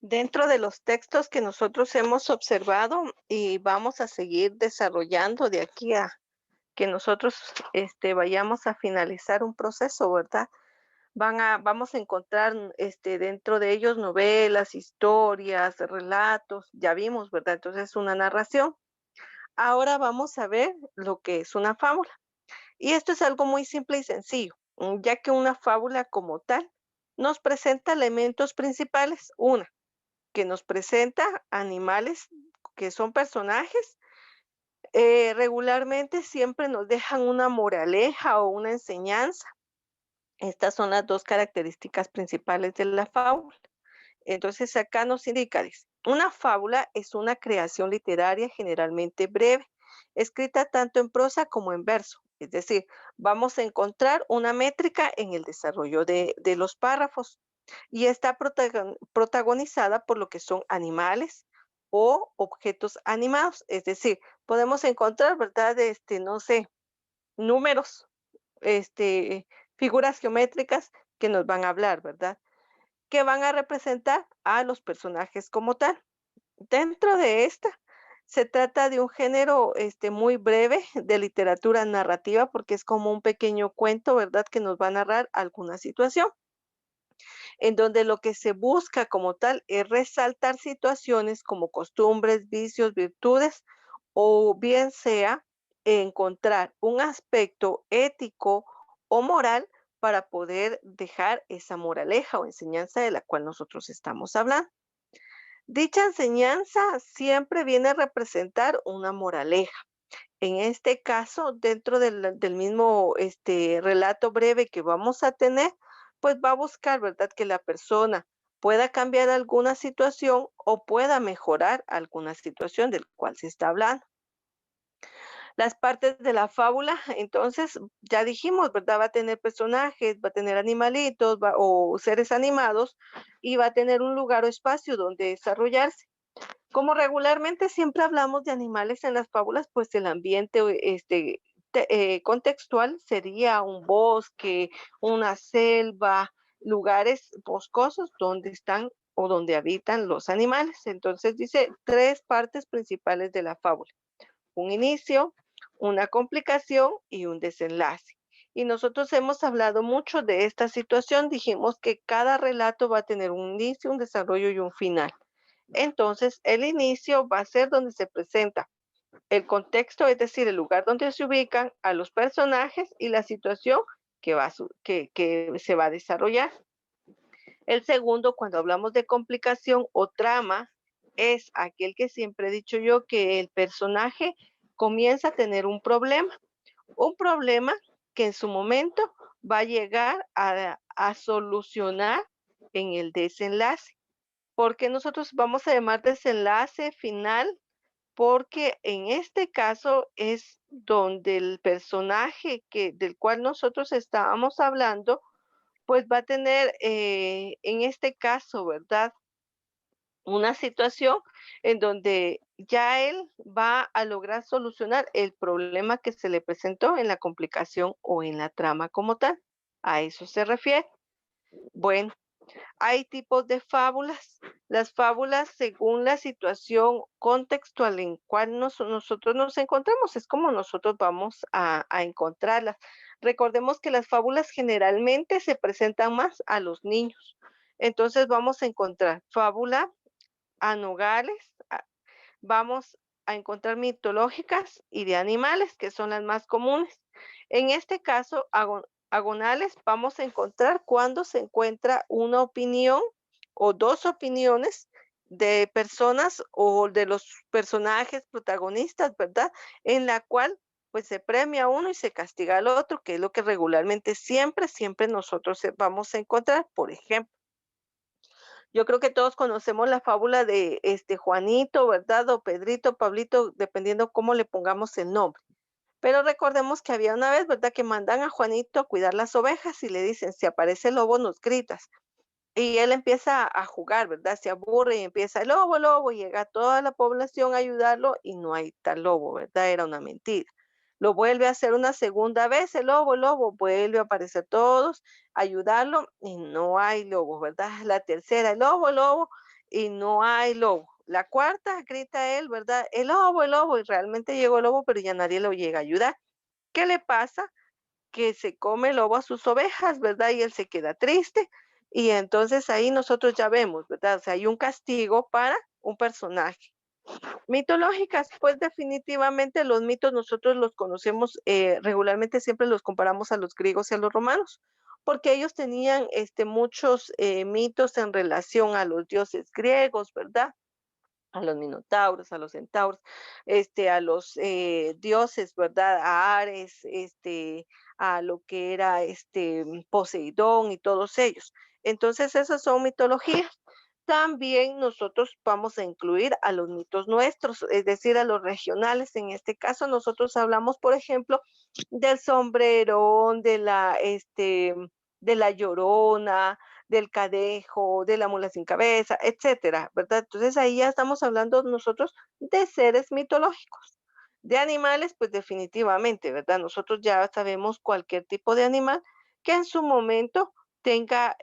Dentro de los textos que nosotros hemos observado y vamos a seguir desarrollando de aquí a que nosotros vayamos a finalizar un proceso, ¿verdad? Vamos a encontrar dentro de ellos novelas, historias, relatos, ya vimos, ¿verdad? Entonces es una narración. Ahora vamos a ver lo que es una fábula. Y esto es algo muy simple y sencillo, ya que una fábula como tal nos presenta elementos principales. Una, que nos presenta animales que son personajes, regularmente siempre nos dejan una moraleja o una enseñanza. Estas son las dos características principales de la fábula. Entonces acá nos indica, dice, una fábula es una creación literaria generalmente breve, escrita tanto en prosa como en verso. Es decir, vamos a encontrar una métrica en el desarrollo de los párrafos y está protagonizada por lo que son animales o objetos animados. Es decir, podemos encontrar, ¿verdad? No sé, números, este, figuras geométricas que nos van a hablar, ¿verdad? Que van a representar a los personajes como tal. Dentro de esta, se trata de un género muy breve de literatura narrativa porque es como un pequeño cuento, ¿verdad? Que nos va a narrar alguna situación, en donde lo que se busca como tal es resaltar situaciones como costumbres, vicios, virtudes, o bien sea encontrar un aspecto ético o moral para poder dejar esa moraleja o enseñanza de la cual nosotros estamos hablando. Dicha enseñanza siempre viene a representar una moraleja. En este caso, dentro del mismo relato breve que vamos a tener, pues va a buscar, ¿verdad?, que la persona pueda cambiar alguna situación o pueda mejorar alguna situación del cual se está hablando. Las partes de la fábula, entonces, ya dijimos, ¿verdad? Va a tener personajes, va a tener animalitos o seres animados y va a tener un lugar o espacio donde desarrollarse. Como regularmente siempre hablamos de animales en las fábulas, pues el ambiente contextual sería un bosque, una selva, lugares boscosos donde están o donde habitan los animales. Entonces dice tres partes principales de la fábula: un inicio, una complicación y un desenlace. Y nosotros hemos hablado mucho de esta situación, dijimos que cada relato va a tener un inicio, un desarrollo y un final. Entonces, el inicio va a ser donde se presenta el contexto, es decir, el lugar donde se ubican a los personajes y la situación que se va a desarrollar. El segundo, cuando hablamos de complicación o trama, es aquel que siempre he dicho yo que el personaje comienza a tener un problema que en su momento va a llegar a solucionar en el desenlace. Porque nosotros vamos a llamar desenlace final, porque en este caso es donde el personaje del cual nosotros estábamos hablando, pues va a tener, en este caso, ¿verdad? Una situación en donde ya él va a lograr solucionar el problema que se le presentó en la complicación o en la trama como tal. A eso se refiere. Bueno, hay tipos de fábulas. Las fábulas, según la situación contextual en cual nosotros nos encontramos, es como nosotros vamos a encontrarlas. Recordemos que las fábulas generalmente se presentan más a los niños. Entonces vamos a encontrar fábula a nogales, vamos a encontrar mitológicas y de animales, que son las más comunes. En este caso, agonales, vamos a encontrar cuando se encuentra una opinión o dos opiniones de personas o de los personajes protagonistas, ¿verdad? En la cual pues se premia a uno y se castiga al otro, que es lo que regularmente siempre nosotros vamos a encontrar. Por ejemplo, yo creo que todos conocemos la fábula de Juanito, ¿verdad? O Pedrito, Pablito, dependiendo cómo le pongamos el nombre. Pero recordemos que había una vez, ¿verdad? Que mandan a Juanito a cuidar las ovejas y le dicen, si aparece el lobo, nos gritas. Y él empieza a jugar, ¿verdad? Se aburre y empieza, lobo, lobo, y llega toda la población a ayudarlo y no hay tal lobo, ¿verdad? Era una mentira. Lo vuelve a hacer una segunda vez, el lobo, vuelve a aparecer todos, a ayudarlo y no hay lobo, ¿verdad? La tercera, el lobo, lobo, y no hay lobo. La cuarta grita él, ¿verdad? El lobo, y realmente llegó el lobo, pero ya nadie lo llega a ayudar. ¿Qué le pasa? Que se come el lobo a sus ovejas, ¿verdad? Y él se queda triste. Y entonces ahí nosotros ya vemos, ¿verdad? O sea, hay un castigo para un personaje. Mitológicas, pues definitivamente los mitos nosotros los conocemos regularmente, siempre los comparamos a los griegos y a los romanos, porque ellos tenían muchos mitos en relación a los dioses griegos, ¿verdad? A los minotauros, a los centauros, a los dioses, ¿verdad? A Ares, a lo que era Poseidón y todos ellos. Entonces, esas son mitologías. También nosotros vamos a incluir a los mitos nuestros, es decir, a los regionales. En este caso, nosotros hablamos, por ejemplo, del sombrerón, de la llorona, del cadejo, de la mula sin cabeza, etcétera, ¿verdad? Entonces ahí ya estamos hablando nosotros de seres mitológicos. De animales, pues definitivamente, ¿verdad? Nosotros ya sabemos cualquier tipo de animal que en su momento tenga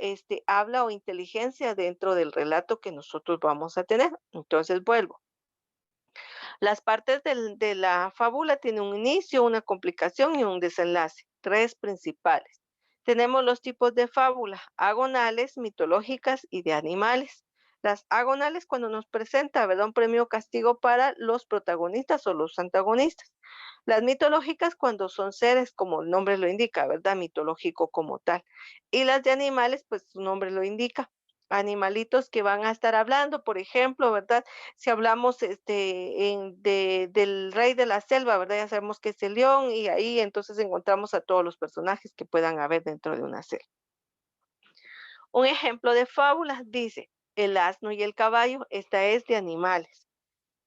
habla o inteligencia dentro del relato que nosotros vamos a tener. Entonces vuelvo. Las partes de la fábula tienen un inicio, una complicación y un desenlace, tres principales. Tenemos los tipos de fábula, agonales, mitológicas y de animales. Las agonales cuando nos presenta, ¿verdad? Un premio o castigo para los protagonistas o los antagonistas. Las mitológicas cuando son seres, como el nombre lo indica, ¿verdad? Mitológico como tal. Y las de animales, pues su nombre lo indica. Animalitos que van a estar hablando, por ejemplo, ¿verdad? Si hablamos del rey de la selva, ¿verdad? Ya sabemos que es el león y ahí entonces encontramos a todos los personajes que puedan haber dentro de una selva. Un ejemplo de fábulas dice, el asno y el caballo, esta es de animales.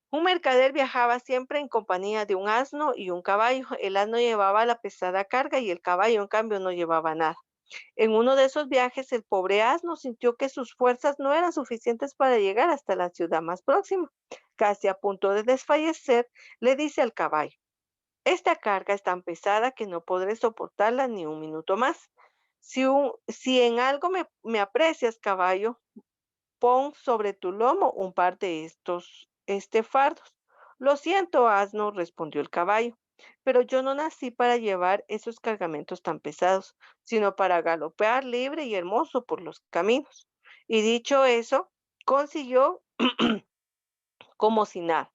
Un mercader viajaba siempre en compañía de un asno y un caballo. El asno llevaba la pesada carga y el caballo, en cambio, no llevaba nada. En uno de esos viajes, el pobre asno sintió que sus fuerzas no eran suficientes para llegar hasta la ciudad más próxima. Casi a punto de desfallecer, le dice al caballo, esta carga es tan pesada que no podré soportarla ni un minuto más. Si en algo me aprecias, caballo, pon sobre tu lomo un par de estos fardos. Lo siento, asno, respondió el caballo, pero yo no nací para llevar esos cargamentos tan pesados, sino para galopear libre y hermoso por los caminos. Y dicho eso, consiguió como si nada.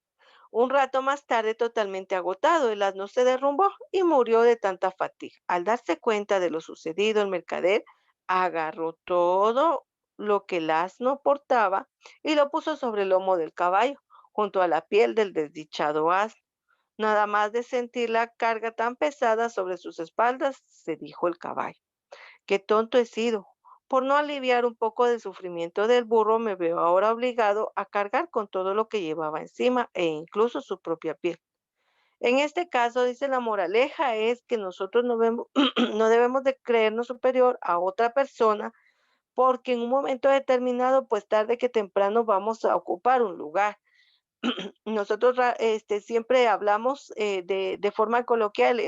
Un rato más tarde, totalmente agotado, el asno se derrumbó y murió de tanta fatiga. Al darse cuenta de lo sucedido, el mercader agarró todo lo que el asno portaba y lo puso sobre el lomo del caballo, junto a la piel del desdichado asno. Nada más de sentir la carga tan pesada sobre sus espaldas, se dijo el caballo. Qué tonto he sido. Por no aliviar un poco del sufrimiento del burro, me veo ahora obligado a cargar con todo lo que llevaba encima e incluso su propia piel. En este caso, dice la moraleja, es que nosotros no debemos de creernos superior a otra persona porque en un momento determinado, pues tarde que temprano vamos a ocupar un lugar. Nosotros siempre hablamos de forma coloquial,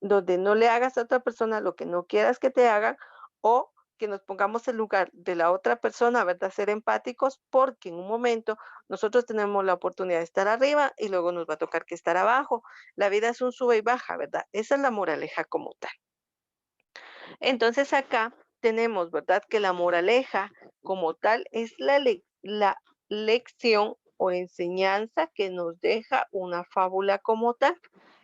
donde no le hagas a otra persona lo que no quieras que te hagan o que nos pongamos en lugar de la otra persona, ¿verdad? Ser empáticos porque en un momento nosotros tenemos la oportunidad de estar arriba y luego nos va a tocar que estar abajo. La vida es un sube y baja, ¿verdad? Esa es la moraleja como tal. Entonces acá tenemos, ¿verdad? Que la moraleja como tal es la lección o enseñanza que nos deja una fábula como tal.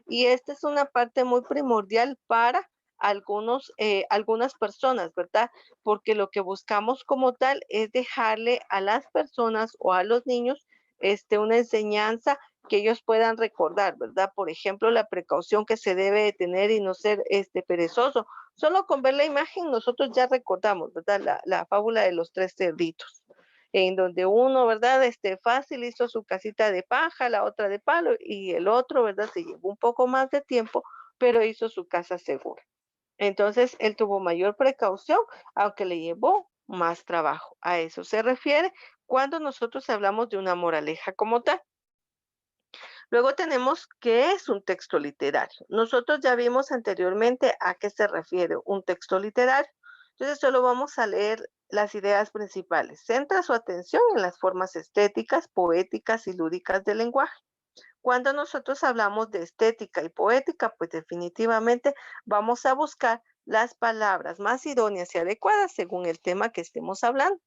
Y esta es una parte muy primordial para algunas personas, ¿verdad? Porque lo que buscamos como tal es dejarle a las personas o a los niños una enseñanza que ellos puedan recordar, ¿verdad? Por ejemplo, la precaución que se debe de tener y no ser perezoso. Solo con ver la imagen nosotros ya recordamos, ¿verdad? La fábula de los tres cerditos, en donde uno, ¿verdad? Fácil hizo su casita de paja, la otra de palo, y el otro, ¿verdad? Se llevó un poco más de tiempo, pero hizo su casa segura. Entonces, él tuvo mayor precaución, aunque le llevó más trabajo. A eso se refiere cuando nosotros hablamos de una moraleja como tal. Luego tenemos qué es un texto literario. Nosotros ya vimos anteriormente a qué se refiere un texto literario. Entonces solo vamos a leer las ideas principales. Centra su atención en las formas estéticas, poéticas y lúdicas del lenguaje. Cuando nosotros hablamos de estética y poética, pues definitivamente vamos a buscar las palabras más idóneas y adecuadas según el tema que estemos hablando.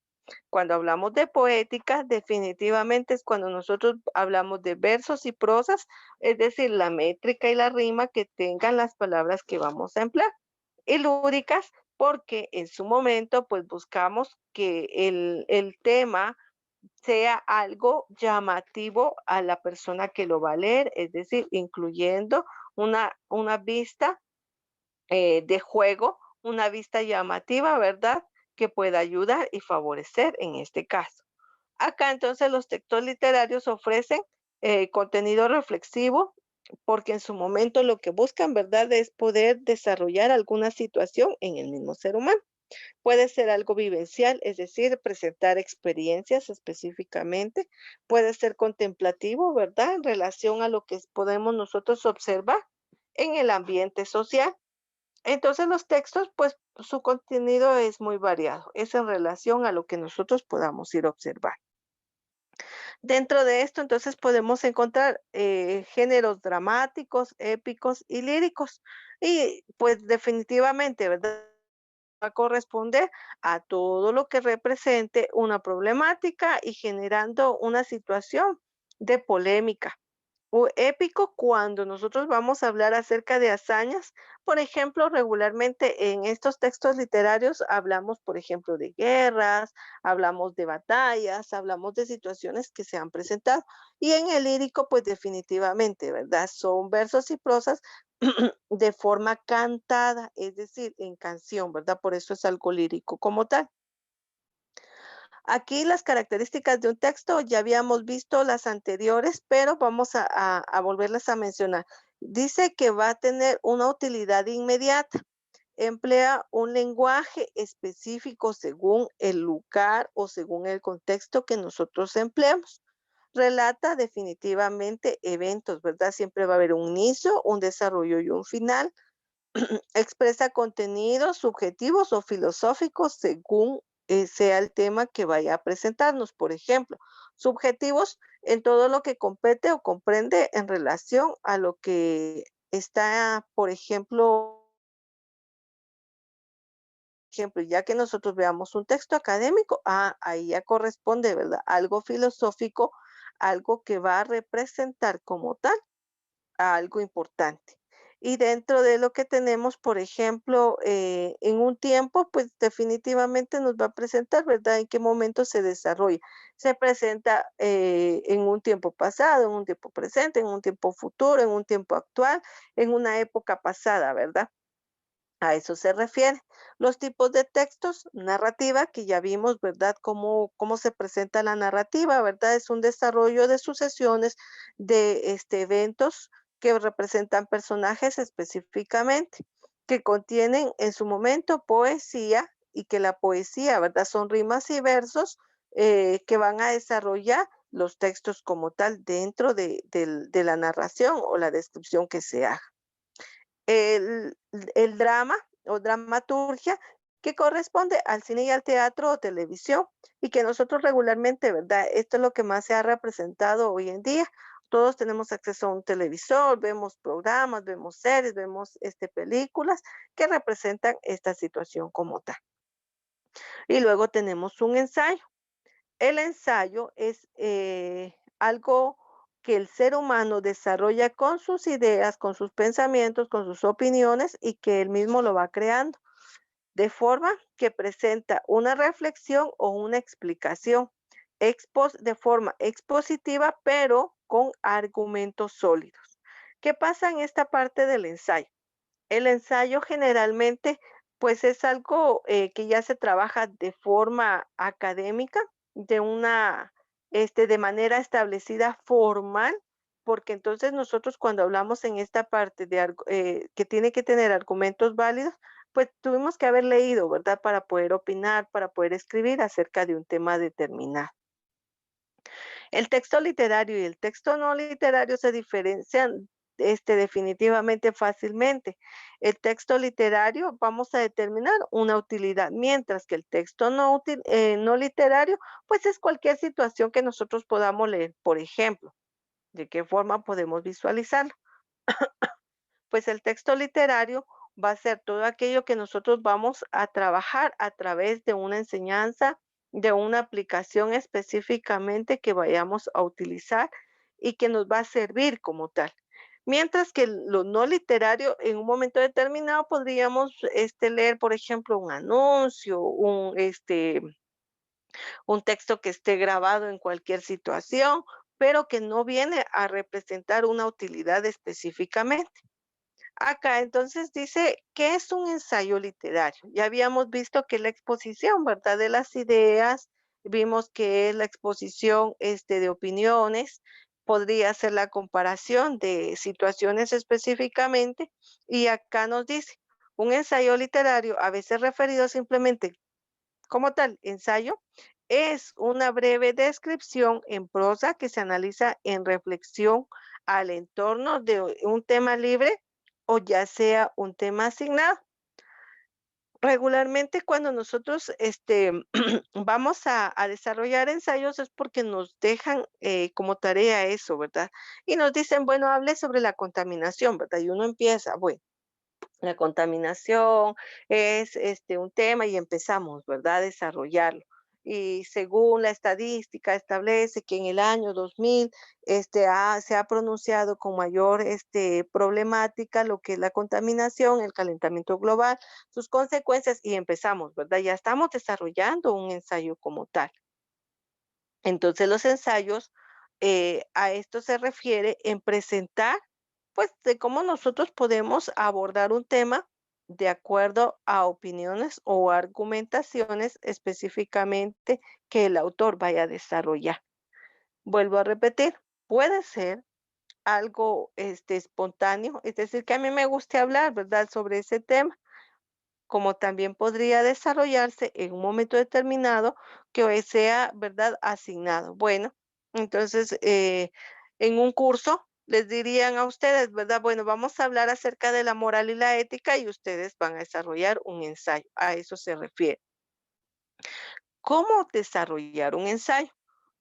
Cuando hablamos de poética, definitivamente es cuando nosotros hablamos de versos y prosas, es decir, la métrica y la rima que tengan las palabras que vamos a emplear. Y lúdicas, porque en su momento, pues buscamos que el tema sea algo llamativo a la persona que lo va a leer, es decir, incluyendo una vista de juego, una vista llamativa, ¿verdad? Que pueda ayudar y favorecer en este caso. Acá entonces los textos literarios ofrecen contenido reflexivo porque en su momento lo que buscan, ¿verdad?, es poder desarrollar alguna situación en el mismo ser humano. Puede ser algo vivencial, es decir, presentar experiencias específicamente. Puede ser contemplativo, ¿verdad?, en relación a lo que podemos nosotros observar en el ambiente social. Entonces los textos, pues su contenido es muy variado, es en relación a lo que nosotros podamos ir a observar. Dentro de esto, entonces podemos encontrar géneros dramáticos, épicos y líricos. Y pues definitivamente, ¿verdad? Va a corresponder a todo lo que represente una problemática y generando una situación de polémica. O épico cuando nosotros vamos a hablar acerca de hazañas. Por ejemplo, regularmente en estos textos literarios hablamos, por ejemplo, de guerras, hablamos de batallas, hablamos de situaciones que se han presentado. Y en el lírico, pues definitivamente, ¿verdad? Son versos y prosas de forma cantada, es decir, en canción, ¿verdad? Por eso es algo lírico como tal. Aquí las características de un texto ya habíamos visto las anteriores, pero vamos a volverlas a mencionar. Dice que va a tener una utilidad inmediata. Emplea un lenguaje específico según el lugar o según el contexto que nosotros empleemos. Relata definitivamente eventos, ¿verdad? Siempre va a haber un inicio, un desarrollo y un final. Expresa contenidos subjetivos o filosóficos según sea el tema que vaya a presentarnos. Por ejemplo, subjetivos en todo lo que compete o comprende en relación a lo que está, por ejemplo, ya que nosotros veamos un texto académico, ahí ya corresponde, ¿verdad? Algo filosófico, algo que va a representar como tal a algo importante. Y dentro de lo que tenemos, por ejemplo, en un tiempo, pues definitivamente nos va a presentar, ¿verdad? En qué momento se desarrolla. Se presenta en un tiempo pasado, en un tiempo presente, en un tiempo futuro, en un tiempo actual, en una época pasada, ¿verdad? A eso se refiere. Los tipos de textos, narrativa, que ya vimos, ¿verdad? Cómo se presenta la narrativa, ¿verdad? Es un desarrollo de sucesiones de eventos que representan personajes específicamente, que contienen en su momento poesía y que la poesía, ¿verdad? Son rimas y versos que van a desarrollar los textos como tal dentro de la narración o la descripción que se haga. El drama o dramaturgia que corresponde al cine y al teatro o televisión y que nosotros regularmente, ¿verdad? Esto es lo que más se ha representado hoy en día. Todos tenemos acceso a un televisor, vemos programas, vemos series, vemos películas que representan esta situación como tal. Y luego tenemos un ensayo. El ensayo es algo que el ser humano desarrolla con sus ideas, con sus pensamientos, con sus opiniones y que él mismo lo va creando, de forma que presenta una reflexión o una explicación de forma expositiva, pero con argumentos sólidos. ¿Qué pasa en esta parte del ensayo? El ensayo generalmente, pues es algo que ya se trabaja de forma académica, de manera establecida formal, porque entonces nosotros cuando hablamos en esta parte que tiene que tener argumentos válidos, pues tuvimos que haber leído, ¿verdad? Para poder opinar, para poder escribir acerca de un tema determinado. El texto literario y el texto no literario se diferencian definitivamente fácilmente. El texto literario vamos a determinar una utilidad, mientras que el texto no literario, pues es cualquier situación que nosotros podamos leer. Por ejemplo, ¿de qué forma podemos visualizarlo? Pues el texto literario va a ser todo aquello que nosotros vamos a trabajar a través de una enseñanza, de una aplicación específicamente que vayamos a utilizar y que nos va a servir como tal. Mientras que lo no literario, en un momento determinado podríamos leer, por ejemplo, un anuncio, un texto que esté grabado en cualquier situación, pero que no viene a representar una utilidad específicamente. Acá entonces dice, ¿qué es un ensayo literario? Ya habíamos visto que la exposición, ¿verdad? De las ideas, vimos que es la exposición de opiniones, podría ser la comparación de situaciones específicamente, y acá nos dice, un ensayo literario, a veces referido simplemente como tal, ensayo, es una breve descripción en prosa que se analiza en reflexión al entorno de un tema libre o ya sea un tema asignado. Regularmente cuando nosotros vamos a desarrollar ensayos es porque nos dejan como tarea eso, ¿verdad? Y nos dicen, bueno, hable sobre la contaminación, ¿verdad? Y uno empieza, bueno. La contaminación es un tema y empezamos, ¿verdad?, a desarrollarlo. Y según la estadística establece que en el año 2000 se ha pronunciado con mayor problemática lo que es la contaminación, el calentamiento global, sus consecuencias y empezamos, ¿verdad? Ya estamos desarrollando un ensayo como tal. Entonces los ensayos, a esto se refiere en presentar, pues, de cómo nosotros podemos abordar un tema de acuerdo a opiniones o argumentaciones específicamente que el autor vaya a desarrollar. Vuelvo a repetir, puede ser algo espontáneo, es decir, que a mí me guste hablar, ¿verdad?, sobre ese tema, como también podría desarrollarse en un momento determinado que hoy sea, ¿verdad?, asignado. Bueno, entonces, en un curso les dirían a ustedes, ¿verdad? Bueno, vamos a hablar acerca de la moral y la ética y ustedes van a desarrollar un ensayo. A eso se refiere. ¿Cómo desarrollar un ensayo?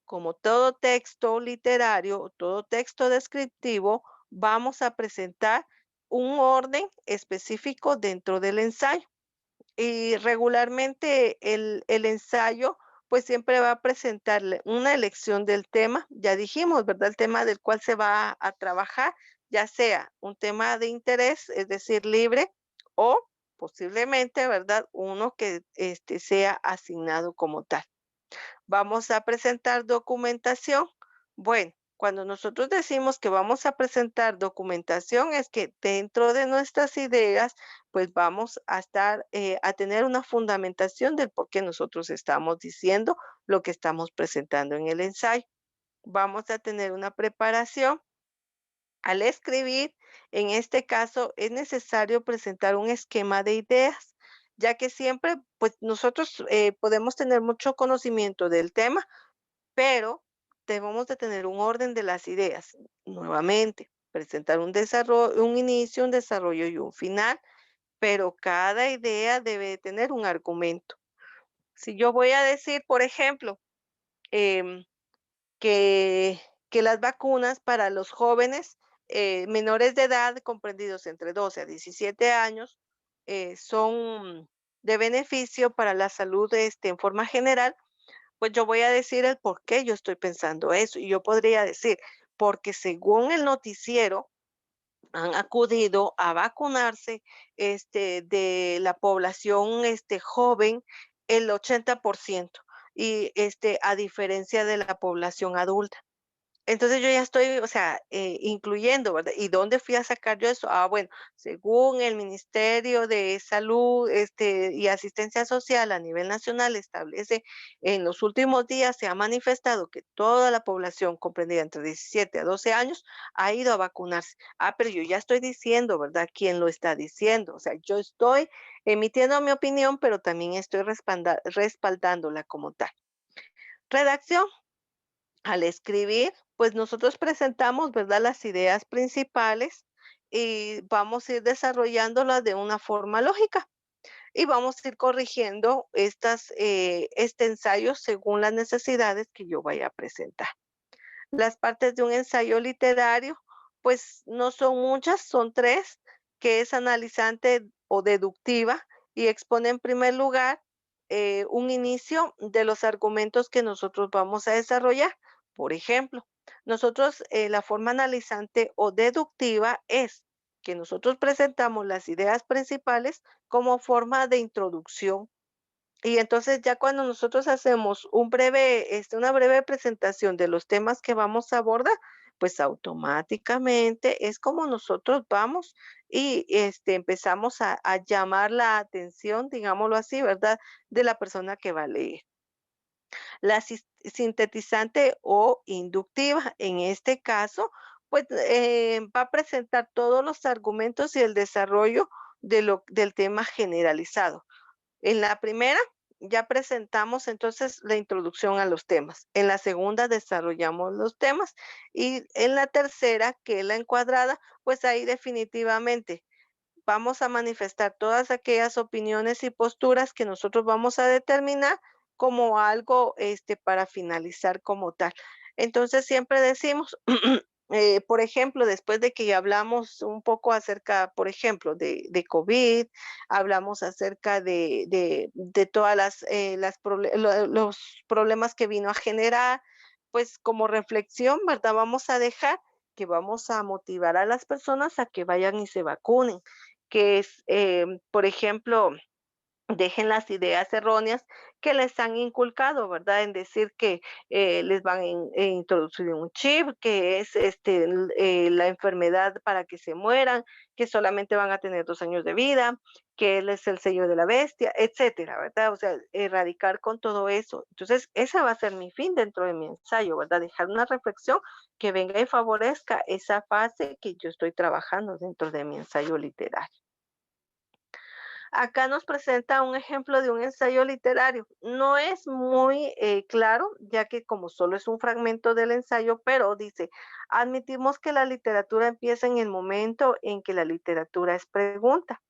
Como todo texto literario, todo texto descriptivo, vamos a presentar un orden específico dentro del ensayo. Y regularmente el ensayo, pues siempre va a presentarle una elección del tema, ya dijimos, ¿verdad? El tema del cual se va a trabajar, ya sea un tema de interés, es decir, libre, o posiblemente, ¿verdad? Uno que sea asignado como tal. Vamos a presentar documentación. Bueno, cuando nosotros decimos que vamos a presentar documentación, es que dentro de nuestras ideas, pues vamos a a tener una fundamentación del por qué nosotros estamos diciendo lo que estamos presentando en el ensayo. Vamos a tener una preparación. Al escribir, en este caso, es necesario presentar un esquema de ideas, ya que siempre, pues nosotros podemos tener mucho conocimiento del tema, pero debemos de tener un orden de las ideas. Nuevamente, presentar un desarrollo, un inicio, un desarrollo y un final, pero cada idea debe de tener un argumento. Si yo voy a decir, por ejemplo, em, que, que las vacunas para los jóvenes menores de edad, comprendidos entre 12 a 17 años, son de beneficio para la salud en forma general, pues yo voy a decir el por qué yo estoy pensando eso. Y yo podría decir, porque según el noticiero, han acudido a vacunarse de la población joven el 80%, y a diferencia de la población adulta. Entonces yo ya estoy, o sea, incluyendo, ¿verdad? ¿Y dónde fui a sacar yo eso? Ah, bueno, según el Ministerio de Salud, y Asistencia Social a nivel nacional establece, en los últimos días se ha manifestado que toda la población comprendida entre 17 a 12 años ha ido a vacunarse. Ah, pero yo ya estoy diciendo, ¿verdad? ¿Quién lo está diciendo? O sea, yo estoy emitiendo mi opinión, pero también estoy respaldándola como tal. Redacción. Al escribir, pues nosotros presentamos, ¿verdad?, las ideas principales y vamos a ir desarrollándolas de una forma lógica y vamos a ir corrigiendo este ensayo según las necesidades que yo vaya a presentar. Las partes de un ensayo literario, pues no son muchas, son tres, que es analizante o deductiva y expone en primer lugar un inicio de los argumentos que nosotros vamos a desarrollar. Por ejemplo, nosotros la forma analizante o deductiva es que nosotros presentamos las ideas principales como forma de introducción y entonces ya cuando nosotros hacemos una breve presentación de los temas que vamos a abordar, pues automáticamente es como nosotros vamos y empezamos a llamar la atención, digámoslo así, ¿verdad? De la persona que va a leer. Sintetizante o inductiva, en este caso, pues va a presentar todos los argumentos y el desarrollo del tema generalizado. En la primera ya presentamos entonces la introducción a los temas. En la segunda desarrollamos los temas y en la tercera, que es la encuadrada, pues ahí definitivamente vamos a manifestar todas aquellas opiniones y posturas que nosotros vamos a determinar como algo para finalizar como tal. Entonces siempre decimos, por ejemplo, después de que ya hablamos un poco acerca, por ejemplo, de COVID, hablamos acerca de todas los problemas que vino a generar, pues como reflexión, ¿verdad? Vamos a dejar que vamos a motivar a las personas a que vayan y se vacunen, que es, por ejemplo, dejen las ideas erróneas que les han inculcado, ¿verdad? En decir que les van a introducir un chip, que es la enfermedad para que se mueran, que solamente van a tener 2 años de vida, que él es el sello de la bestia, etcétera, ¿verdad? O sea, erradicar con todo eso. Entonces, ese va a ser mi fin dentro de mi ensayo, ¿verdad? Dejar una reflexión que venga y favorezca esa fase que yo estoy trabajando dentro de mi ensayo literario. Acá nos presenta un ejemplo de un ensayo literario. No es muy claro, ya que como solo es un fragmento del ensayo, pero dice, admitimos que la literatura empieza en el momento en que la literatura es pregunta.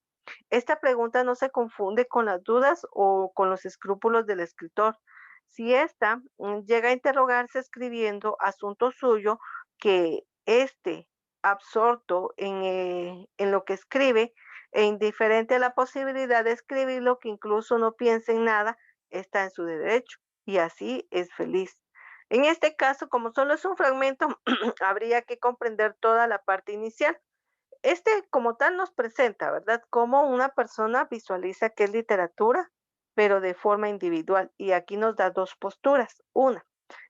Esta pregunta no se confunde con las dudas o con los escrúpulos del escritor. Si ésta llega a interrogarse escribiendo asunto suyo, que éste, absorto en lo que escribe e indiferente a la posibilidad de escribirlo, que incluso no piense en nada, está en su derecho y así es feliz. En este caso, como solo es un fragmento, habría que comprender toda la parte inicial. Como tal nos presenta, ¿verdad? Cómo una persona visualiza qué es literatura, pero de forma individual. Y aquí nos da dos posturas. Una,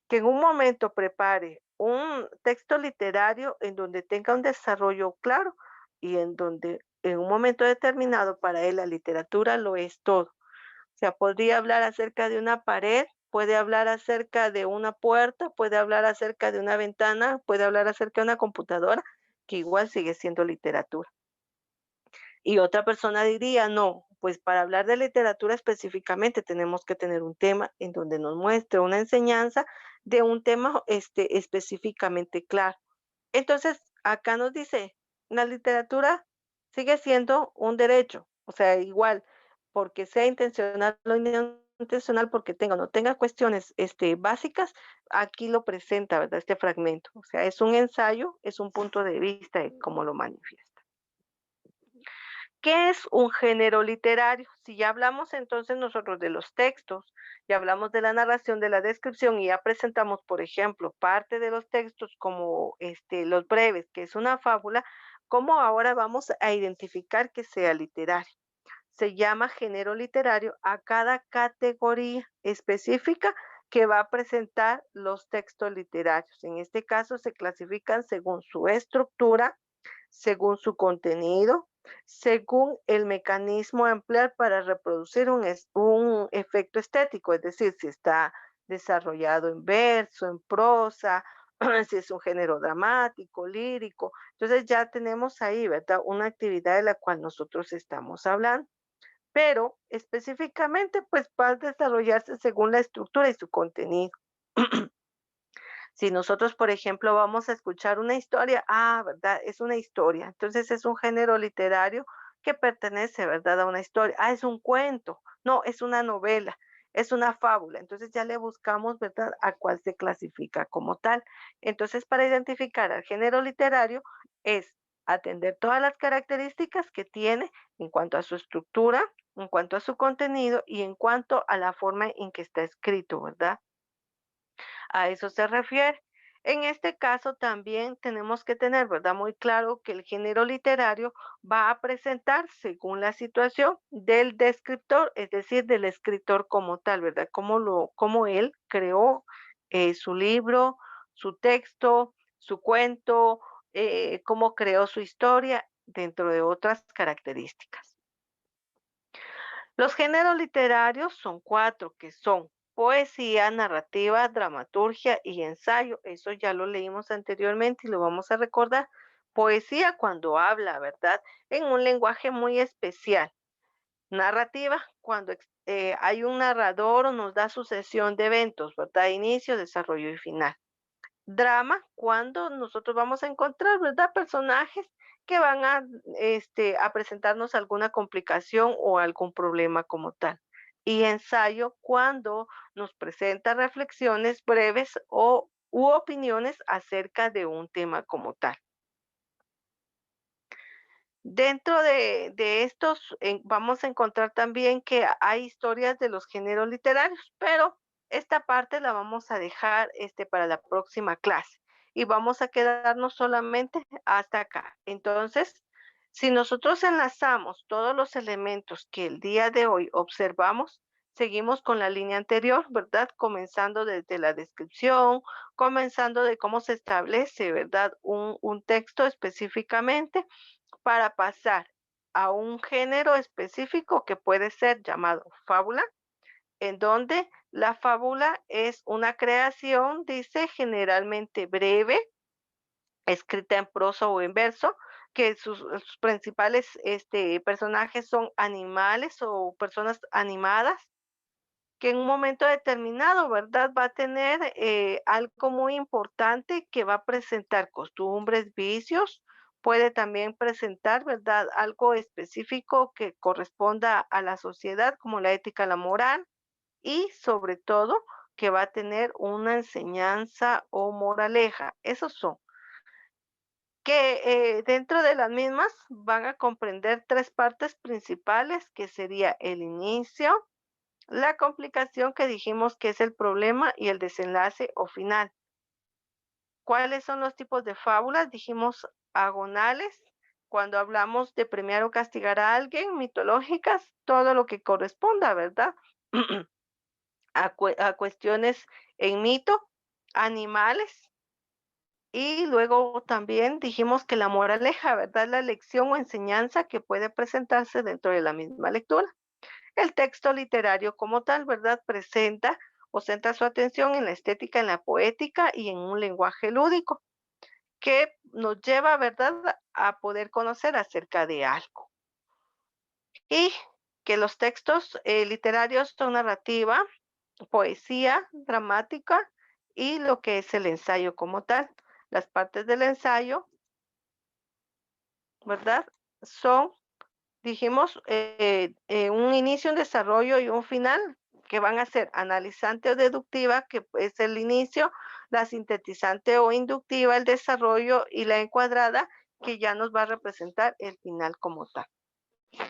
que en un momento prepare un texto literario en donde tenga un desarrollo claro y en donde en un momento determinado para él la literatura lo es todo. O sea, podría hablar acerca de una pared, puede hablar acerca de una puerta, puede hablar acerca de una ventana, puede hablar acerca de una computadora, que igual sigue siendo literatura. Y otra persona diría, no, pues para hablar de literatura específicamente tenemos que tener un tema en donde nos muestre una enseñanza de un tema específicamente claro. Entonces, acá nos dice, la literatura sigue siendo un derecho, o sea, igual, porque sea intencional o no intencional, porque tenga o no tenga cuestiones básicas, aquí lo presenta, ¿verdad? Este fragmento. O sea, es un ensayo, es un punto de vista de cómo lo manifiesta. ¿Qué es un género literario? Si ya hablamos entonces nosotros de los textos, ya hablamos de la narración, de la descripción y ya presentamos, por ejemplo, parte de los textos como los breves, que es una fábula, ¿cómo ahora vamos a identificar que sea literario? Se llama género literario a cada categoría específica que va a presentar los textos literarios. En este caso se clasifican según su estructura, según su contenido, según el mecanismo a emplear para reproducir un efecto estético, es decir, si está desarrollado en verso, en prosa, si es un género dramático, lírico. Entonces ya tenemos ahí, ¿verdad? Una actividad de la cual nosotros estamos hablando, pero específicamente pues va a desarrollarse según la estructura y su contenido. Si nosotros, por ejemplo, vamos a escuchar una historia, ¿verdad? Es una historia. Entonces es un género literario que pertenece, ¿verdad? A una historia. Es un cuento. No, es una novela, es una fábula. Entonces ya le buscamos, ¿verdad? A cuál se clasifica como tal. Entonces, para identificar al género literario es atender todas las características que tiene en cuanto a su estructura, en cuanto a su contenido y en cuanto a la forma en que está escrito, ¿verdad? A eso se refiere. En este caso también tenemos que tener, ¿verdad? Muy claro que el género literario va a presentar según la situación del descriptor, es decir, del escritor como tal, ¿verdad? Cómo él creó su libro, su texto, su cuento, cómo creó su historia, dentro de otras características. Los géneros literarios son cuatro, que son poesía, narrativa, dramaturgia y ensayo. Eso ya lo leímos anteriormente y lo vamos a recordar. Poesía cuando habla, ¿verdad? En un lenguaje muy especial. Narrativa cuando hay un narrador o nos da sucesión de eventos, ¿verdad? Inicio, desarrollo y final. Drama, cuando nosotros vamos a encontrar, ¿verdad? Personajes que van a presentarnos alguna complicación o algún problema como tal. Y ensayo, cuando nos presenta reflexiones breves u opiniones acerca de un tema como tal. Dentro de estos, vamos a encontrar también que hay historias de los géneros literarios, pero esta parte la vamos a dejar, para la próxima clase, y vamos a quedarnos solamente hasta acá. Entonces, si nosotros enlazamos todos los elementos que el día de hoy observamos, seguimos con la línea anterior, ¿verdad? Comenzando desde la descripción, comenzando de cómo se establece, ¿verdad? Un texto específicamente, para pasar a un género específico que puede ser llamado fábula, en donde la fábula es una creación, dice, generalmente breve, escrita en prosa o en verso, que sus principales personajes son animales o personas animadas, que en un momento determinado, ¿verdad? Va a tener algo muy importante, que va a presentar costumbres, vicios, puede también presentar, ¿verdad? Algo específico que corresponda a la sociedad, como la ética, la moral, y sobre todo que va a tener una enseñanza o moraleja. Esos son que dentro de las mismas van a comprender tres partes principales, que sería el inicio, la complicación, que dijimos que es el problema, y el desenlace o final. ¿Cuáles son los tipos de fábulas? Dijimos agonales, cuando hablamos de premiar o castigar a alguien; mitológicas, todo lo que corresponda, ¿verdad? A cuestiones en mito; animales; y luego también dijimos que la moraleja, ¿verdad? La lección o enseñanza que puede presentarse dentro de la misma lectura. El texto literario como tal, ¿verdad? Presenta o centra su atención en la estética, en la poética y en un lenguaje lúdico que nos lleva, ¿verdad?, a poder conocer acerca de algo. Y que los textos literarios son narrativa, poesía, dramática y lo que es el ensayo como tal. Las partes del ensayo, ¿verdad? Son, dijimos, un inicio, un desarrollo y un final, que van a ser analizante o deductiva, que es el inicio; la sintetizante o inductiva, el desarrollo; y la encuadrada, que ya nos va a representar el final como tal.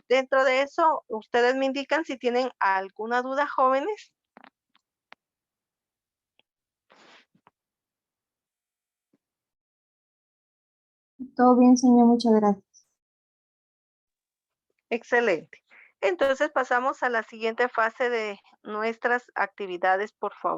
Dentro de eso, ustedes me indican si tienen alguna duda, jóvenes. Todo bien, señor, muchas gracias. Excelente. Entonces pasamos a la siguiente fase de nuestras actividades, por favor.